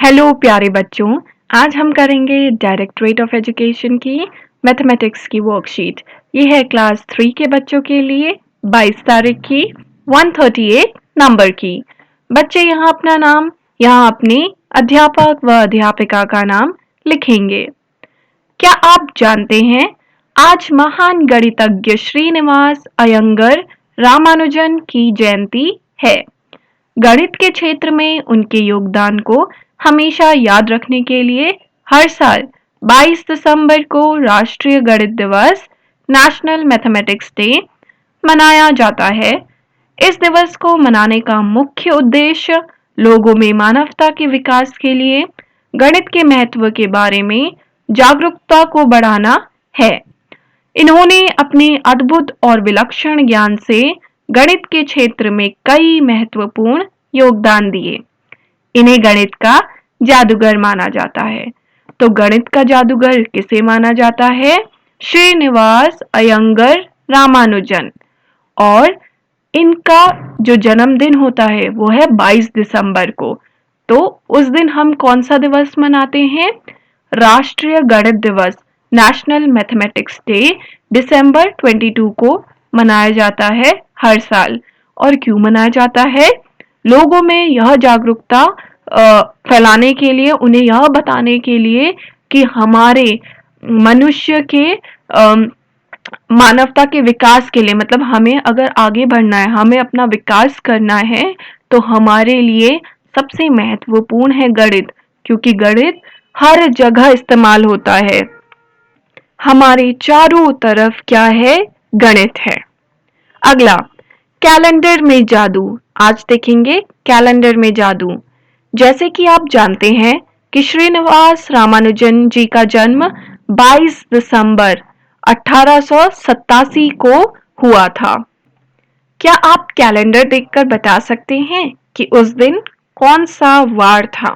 Hello प्यारे बच्चों। आज हम करेंगे डायरेक्टरेट ऑफ एजुकेशन की मैथमेटिक्स की वर्कशीट। ये है क्लास 3 के बच्चों के लिए 22 तारीख की 138 नंबर की। बच्चे यहाँ अपना नाम, यहाँ अपने अध्यापक व अध्यापिका का नाम लिखेंगे। क्या आप जानते हैं आज महान गणितज्ञ श्रीनिवास अयंगर रामानुजन की जयंती है। गणित के क्षेत्र में उनके योगदान को हमेशा याद रखने के लिए हर साल 22 दिसंबर को राष्ट्रीय गणित दिवस नेशनल मैथमेटिक्स डे मनाया जाता है। इस दिवस को मनाने का मुख्य उद्देश्य लोगों में मानवता के विकास के लिए गणित के महत्व के बारे में जागरूकता को बढ़ाना है। इन्होंने अपने अद्भुत और विलक्षण ज्ञान से गणित के क्षेत्र में कई महत्वपूर्ण योगदान दिए। इन्हें गणित का जादूगर माना जाता है। तो गणित का जादूगर किसे माना जाता है? श्रीनिवास अयंगर रामानुजन। और इनका जो जन्मदिन होता है वो है 22 दिसंबर को। तो उस दिन हम कौन सा दिवस मनाते हैं? राष्ट्रीय गणित दिवस नेशनल मैथमेटिक्स डे दिसंबर 22 को मनाया जाता है हर साल। और क्यों मनाया जाता है? लोगों में यह जागरूकता फैलाने के लिए, उन्हें यह बताने के लिए कि हमारे मनुष्य के मानवता के विकास के लिए, मतलब हमें अगर आगे बढ़ना है, हमें अपना विकास करना है, तो हमारे लिए सबसे महत्वपूर्ण है गणित, क्योंकि गणित हर जगह इस्तेमाल होता है। हमारे चारों तरफ क्या है? गणित है। अगला, कैलेंडर में जादू। आज देखेंगे कैलेंडर में जादू। जैसे कि आप जानते हैं कि श्रीनिवास रामानुजन जी का जन्म 22 दिसंबर 1887 को हुआ था। क्या आप कैलेंडर देखकर बता सकते हैं कि उस दिन कौन सा वार था?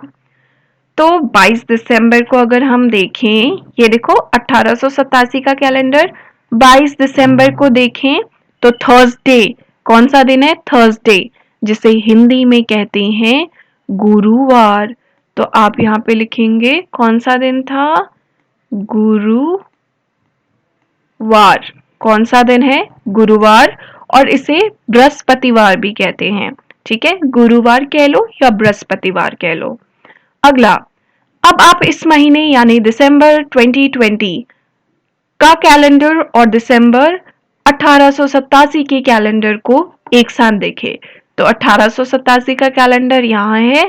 तो 22 दिसंबर को अगर हम देखें, ये देखो 1887 का कैलेंडर, 22 दिसंबर को देखें तो थर्सडे, कौन सा दिन है? थर्सडे, जिसे हिंदी में कहते हैं गुरुवार। तो आप यहाँ पे लिखेंगे कौन सा दिन था? गुरुवार। कौन सा दिन है? गुरुवार। और इसे बृहस्पतिवार भी कहते हैं। ठीक है, गुरुवार कह लो या बृहस्पतिवार कह लो। अगला, अब आप इस महीने यानी दिसंबर 2020 का कैलेंडर और दिसंबर 1887 के कैलेंडर को एक साथ देखें। तो 1887 का कैलेंडर यहाँ है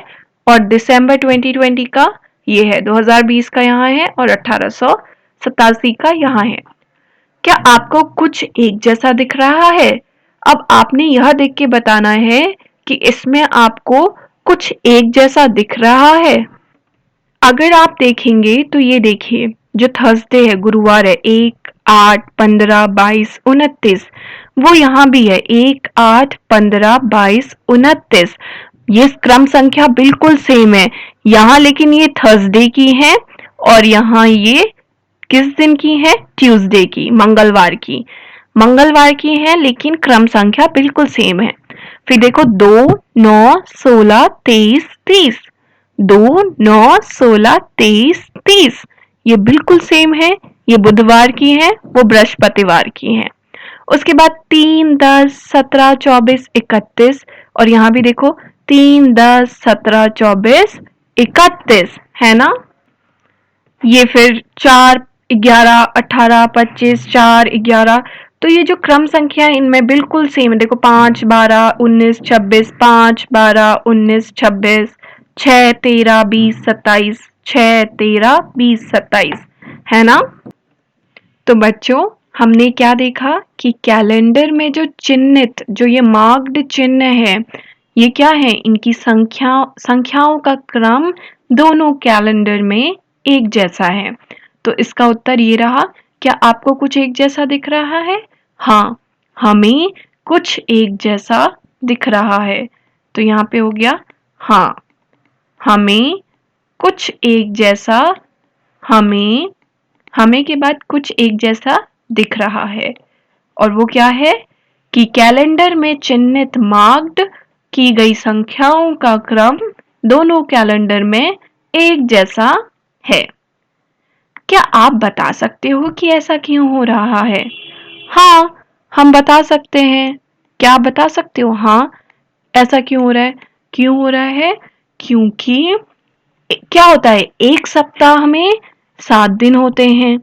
और दिसंबर 2020 का ये है, 2020 का यहाँ है और 1887 का यहाँ है। क्या आपको कुछ एक जैसा दिख रहा है? अब आपने यह देख के बताना है कि इसमें आपको कुछ एक जैसा दिख रहा है। अगर आप देखेंगे तो ये देखिए, जो थर्सडे है, गुरुवार है, 1, 8, 15, 22, 29, वो यहाँ भी है 1, 8, 15, 22, 29। ये क्रम संख्या बिल्कुल सेम है यहाँ, लेकिन ये थर्सडे की है और यहाँ ये किस दिन की है? ट्यूसडे की, मंगलवार की। मंगलवार की है, लेकिन क्रम संख्या बिल्कुल सेम है। फिर देखो 2, 9, 16, 23, 30, 2, 9, 16, 23, 30, ये बिल्कुल सेम है। ये बुधवार की है, वो बृहस्पतिवार की है। उसके बाद 3, 10, 17, 24, 31 और यहाँ भी देखो 3, 10, 17, 24, 31 है ना। ये फिर 4, 11, 18, 25, 4, 11, तो ये जो क्रम संख्या है इनमें बिल्कुल सेम है। देखो 5, 12, 19, 26, 5, 12, 19, 26, 6, 13, 20, 27, 6, 13, 20, 27 है ना। तो बच्चों, हमने क्या देखा कि कैलेंडर में जो चिन्हित, जो ये मार्क्ड चिन्ह है, ये क्या है? इनकी संख्याओं का क्रम दोनों कैलेंडर में एक जैसा है। तो इसका उत्तर ये रहा। क्या आपको कुछ एक जैसा दिख रहा है? हाँ, हमें कुछ एक जैसा दिख रहा है। तो यहाँ पे हो गया हाँ, हमें कुछ एक जैसा, हमें के बाद कुछ एक जैसा दिख रहा है। और वो क्या है कि कैलेंडर में चिन्हित मार्क्ड की गई संख्याओं का क्रम दोनों कैलेंडर में एक जैसा है। क्या आप बता सकते हो कि ऐसा क्यों हो रहा है? हाँ, हम बता सकते हैं। क्या आप बता सकते हो? हाँ, ऐसा क्यों हो रहा है? क्यों हो रहा है? क्योंकि क्या होता है, एक सप्ताह में 7 दिन होते हैं,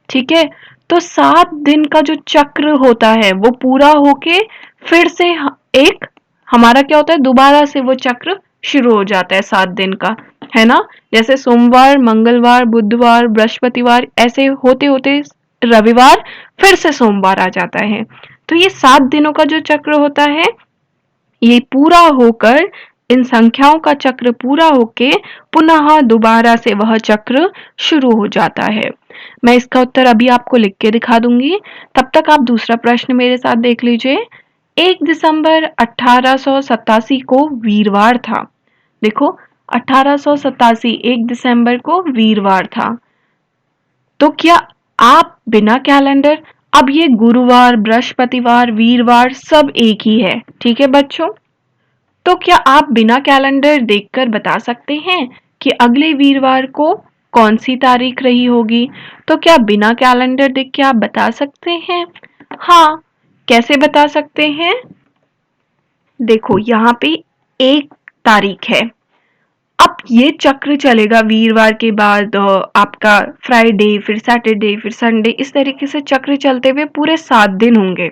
ठीक है? तो 7 दिन का जो चक्र होता है वो पूरा होके फिर से एक हमारा क्या होता है, दोबारा से वो चक्र शुरू हो जाता है 7 दिन का, है ना? जैसे सोमवार, मंगलवार, बुधवार, बृहस्पतिवार ऐसे होते होते रविवार फिर से सोमवार आ जाता है। तो ये 7 दिनों का जो चक्र होता है, ये पूरा होकर इन संख्याओं का चक्र पूरा होके पुनः दोबारा से वह चक्र शुरू हो जाता है। मैं इसका उत्तर अभी आपको लिख के दिखा दूंगी, तब तक आप दूसरा प्रश्न मेरे साथ देख लीजिए। 1 दिसंबर 1887 को वीरवार था। देखो, 1887 1 दिसंबर को वीरवार था। तो क्या आप बिना कैलेंडर, अब ये गुरुवार, बृहस्पतिवार, वीरवार सब एक ही है, ठीक है बच्चों? तो क्या आप बिना कैलेंडर देखकर बता सकते हैं कि अगले वीरवार को कौन सी तारीख रही होगी? तो क्या बिना कैलेंडर देख के आप बता सकते हैं? हाँ, कैसे बता सकते हैं? देखो, यहाँ पे 1 तारीख है। अब ये चक्र चलेगा, वीरवार के बाद आपका फ्राइडे, फिर सैटरडे, फिर संडे, इस तरीके से चक्र चलते हुए पूरे 7 दिन होंगे।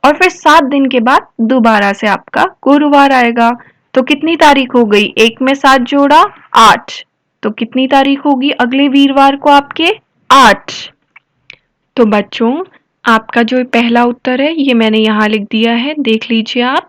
और फिर 7 दिन के बाद दोबारा से आपका गुरुवार आएगा। तो कितनी तारीख हो गई? 1 में 7 जोड़ा 8। तो कितनी तारीख होगी अगले वीरवार को आपके? 8। तो बच्चों, आपका जो पहला उत्तर है ये मैंने यहाँ लिख दिया है, देख लीजिए आप।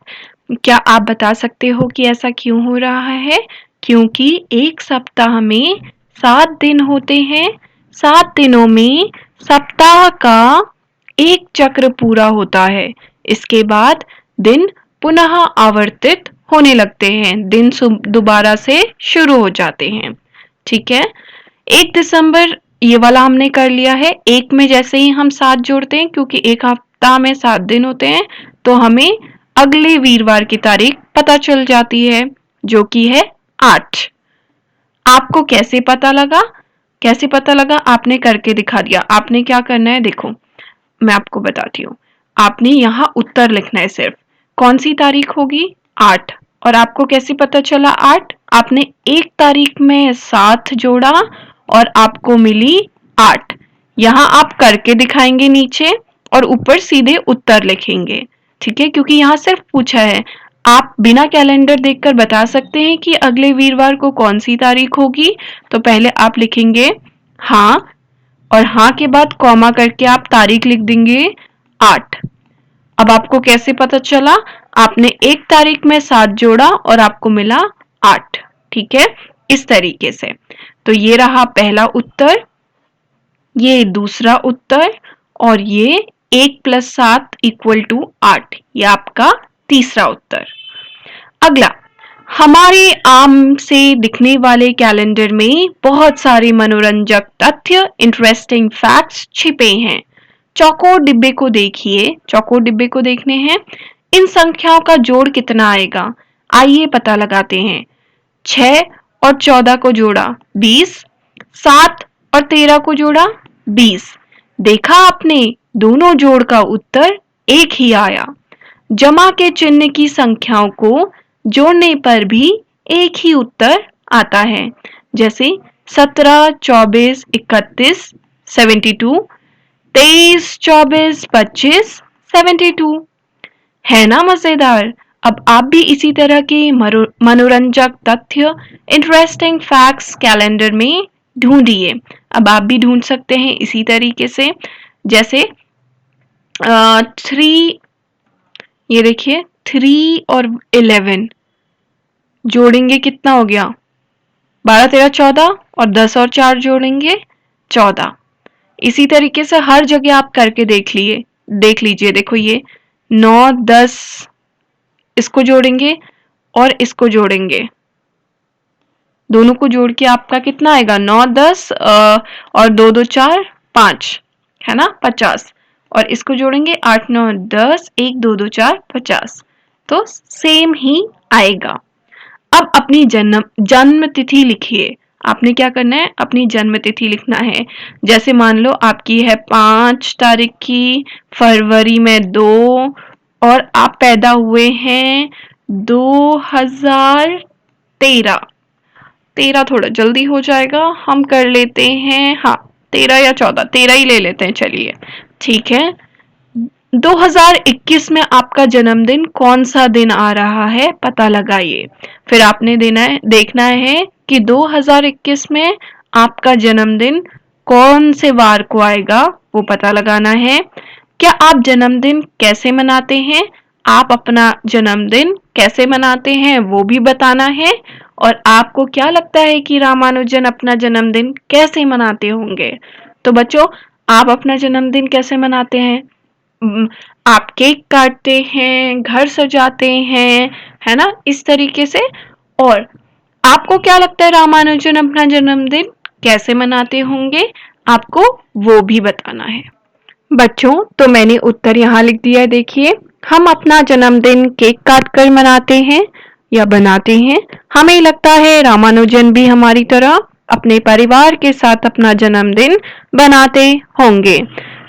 क्या आप बता सकते हो कि ऐसा क्यों हो रहा है? क्योंकि एक सप्ताह में 7 दिन होते हैं। 7 दिनों में सप्ताह का एक चक्र पूरा होता है। इसके बाद दिन पुनः आवर्तित होने लगते हैं, दिन दोबारा से शुरू हो जाते हैं, ठीक है? 1 दिसंबर ये वाला हमने कर लिया है। एक में जैसे ही हम 7 जोड़ते हैं, क्योंकि एक हफ्ता में 7 दिन होते हैं, तो हमें अगले वीरवार की तारीख पता चल जाती है, जो कि है 8। आपको कैसे पता लगा? कैसे पता लगा? आपने करके दिखा दिया। आपने क्या करना है, देखो मैं आपको बताती हूँ। आपने यहाँ उत्तर लिखना है सिर्फ। कौन सी तारीख होगी? 8। और आपको कैसे पता चला 8? आपने 1 तारीख में 7 जोड़ा और आपको मिली 8। यहाँ आप करके दिखाएंगे नीचे और ऊपर सीधे उत्तर लिखेंगे, ठीक है? क्योंकि यहाँ सिर्फ पूछा है। आप बिना कैलेंडर देखकर बता सकते हैं कि अगले वीरवार को कौन सी तारीख होगी। तो पहले आप लिखेंगे हाँ, और हाँ के बाद कॉमा करके आप तारीख लिख देंगे 8। अब आपको कैसे पता चला? आपने 1 तारीख में 7 जोड़ा और आपको मिला 8, ठीक है? इस तरीके से। तो ये रहा पहला उत्तर, ये दूसरा उत्तर, और ये 1 + 7 = 8, ये आपका तीसरा उत्तर। अगला, हमारे आम से दिखने वाले कैलेंडर में बहुत सारे मनोरंजक तथ्य, इंटरेस्टिंग फैक्ट्स छिपे हैं। चौकोर डिब्बे को देखिए, चौकोर डिब्बे को देखने हैं। इन संख्याओं का जोड़ कितना आएगा? आइए पता लगाते हैं। 6 और 14 को जोड़ा 20, 7 और 13 को जोड़ा 20। देखा आपने, दोनों जोड़ का उत्तर एक ही आया। जमा के चिन्ह की संख्याओं को जोड़ने पर भी एक ही उत्तर आता है, जैसे 17, 24, 31, 72, 23, 24, 25, 72। है ना मजेदार? अब आप भी इसी तरह के मनोरंजक तथ्य, इंटरेस्टिंग फैक्ट्स कैलेंडर में ढूंढिए। अब आप भी ढूंढ सकते हैं इसी तरीके से, जैसे 3, ये देखिए 3 और 11 जोड़ेंगे कितना हो गया? 12, 13, 14, और 10 और 4 जोड़ेंगे 14। इसी तरीके से हर जगह आप करके देख लीजिए। देखो ये 9, 10, इसको जोड़ेंगे और इसको जोड़ेंगे, दोनों को जोड़ के आपका कितना आएगा? 9, 10 और 2, 2, 4, 5, है ना? 50। और इसको जोड़ेंगे 8, 9, 10, 1, 2, 2, 4, 50। तो सेम ही आएगा। अब अपनी जन्म तिथि लिखिए। आपने क्या करना है, अपनी जन्म तिथि लिखना है। जैसे मान लो आपकी है 5 तारीख की फरवरी में 2 और आप पैदा हुए हैं 2013। 13 थोड़ा जल्दी हो जाएगा, हम कर लेते हैं, हाँ 13 या 14, 13 ही ले लेते हैं, चलिए ठीक है। 2021 में आपका जन्मदिन कौन सा दिन आ रहा है पता लगाइए। फिर आपने देखना है कि 2021 में आपका जन्मदिन कौन से वार को आएगा, वो पता लगाना है। क्या आप जन्मदिन कैसे मनाते हैं, आप अपना जन्मदिन कैसे मनाते हैं वो भी बताना है। और आपको क्या लगता है कि रामानुजन अपना जन्मदिन कैसे मनाते होंगे। तो बच्चों, आप अपना जन्मदिन कैसे मनाते हैं? आप केक काटते हैं, घर सजाते हैं, है ना, इस तरीके से। और आपको क्या लगता है रामानुजन अपना जन्मदिन कैसे मनाते होंगे, आपको वो भी बताना है। बच्चों, तो मैंने उत्तर यहाँ लिख दिया है, देखिए। हम अपना जन्मदिन केक काट कर मनाते हैं या बनाते हैं। हमें लगता है रामानुजन भी हमारी तरह अपने परिवार के साथ अपना जन्मदिन बनाते होंगे।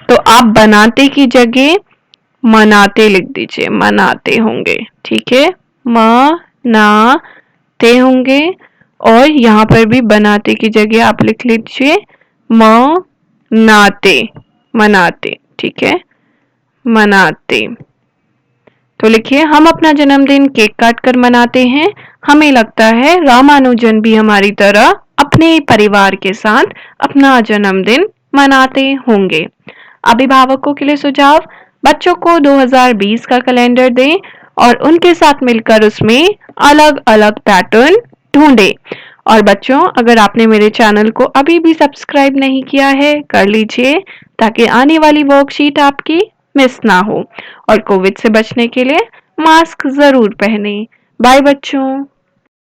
तो आप बनाते की जगह मनाते लिख दीजिए, मनाते होंगे, ठीक है, मनाते होंगे। और यहाँ पर भी बनाते की जगह आप लिख लीजिए मनाते, मनाते, ठीक है, मनाते। तो लिखिए, हम अपना जन्मदिन केक काट कर मनाते हैं। हमें लगता है रामानुजन भी हमारी तरह अपने परिवार के साथ अपना जन्मदिन मनाते होंगे। अभिभावकों के लिए सुझाव, बच्चों को 2020 का कैलेंडर दें और उनके साथ मिलकर उसमें अलग अलग पैटर्न ढूंढें। और बच्चों, अगर आपने मेरे चैनल को अभी भी सब्सक्राइब नहीं किया है, कर लीजिए ताकि आने वाली वर्कशीट आपकी मिस ना हो। और कोविड से बचने के लिए मास्क जरूर पहने। बाय बच्चों।